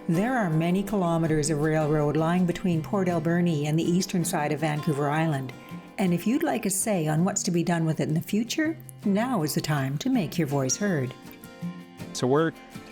There are many kilometers of railroad lying between Port Alberni and the eastern side of Vancouver Island. And if you'd like a say on what's to be done with it in the future, now is the time to make your voice heard. So we're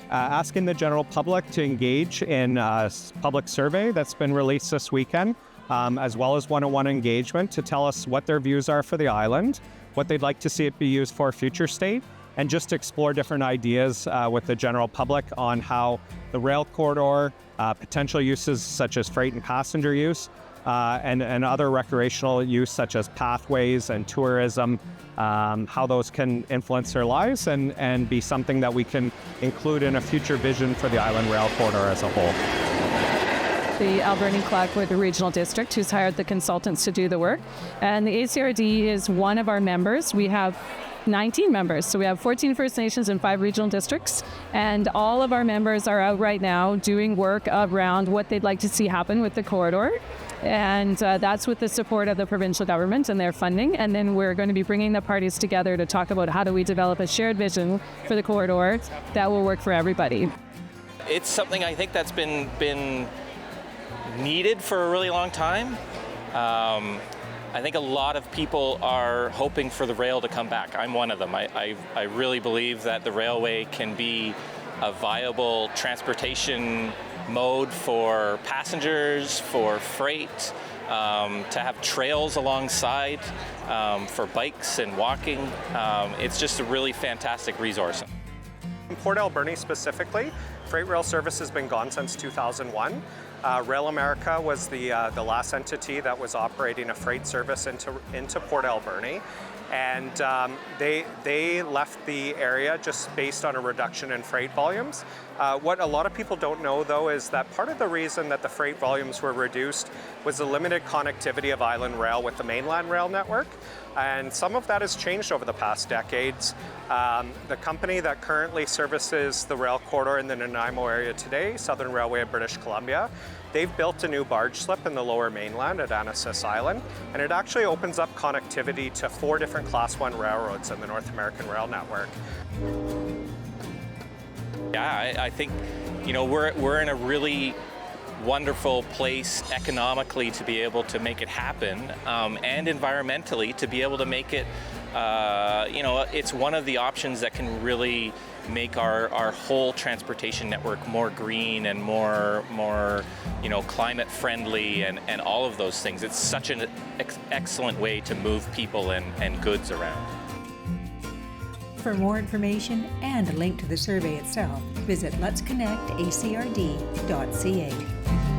asking the general public to engage in a public survey that's been released this weekend, as well as one-on-one engagement to tell us what their views are for the island, what they'd like to see it be used for future state, and just to explore different ideas with the general public on how the rail corridor, potential uses such as freight and passenger use, and other recreational use such as pathways and tourism, how those can influence their lives and be something that we can include in a future vision for the island rail corridor as a whole. The Alberni-Clayoquot Regional District, who's hired the consultants to do the work. And the ACRD is one of our members. We have 19 members. So we have 14 First Nations and 5 regional districts. And all of our members are out right now doing work around what they'd like to see happen with the corridor. And that's with the support of the provincial government and their funding. And then we're going to be bringing the parties together to talk about how do we develop a shared vision for the corridor that will work for everybody. It's something I think that's been needed for a really long time. I think a lot of people are hoping for the rail to come back. I'm one of them. I really believe that the railway can be a viable transportation mode for passengers, for freight, to have trails alongside for bikes and walking. It's just a really fantastic resource. In Port Alberni specifically, freight rail service has been gone since 2001. Rail America was the last entity that was operating a freight service into Port Alberni, and they left the area just based on a reduction in freight volumes. What a lot of people don't know, though, is that part of the reason that the freight volumes were reduced was the limited connectivity of Island Rail with the mainland rail network, and some of that has changed over the past decades. The company that currently services the rail corridor in the Nanaimo area today, Southern Railway of British Columbia, they've built a new barge slip in the lower mainland at Annacis Island, and it actually opens up connectivity to 4 different Class 1 railroads in the North American Rail Network. Yeah, I think, we're in a really wonderful place economically to be able to make it happen, and environmentally to be able to make it, it's one of the options that can really make our whole transportation network more green and more climate friendly and all of those things. It's such an excellent way to move people and goods around. For more information and a link to the survey itself, visit letsconnectacrd.ca.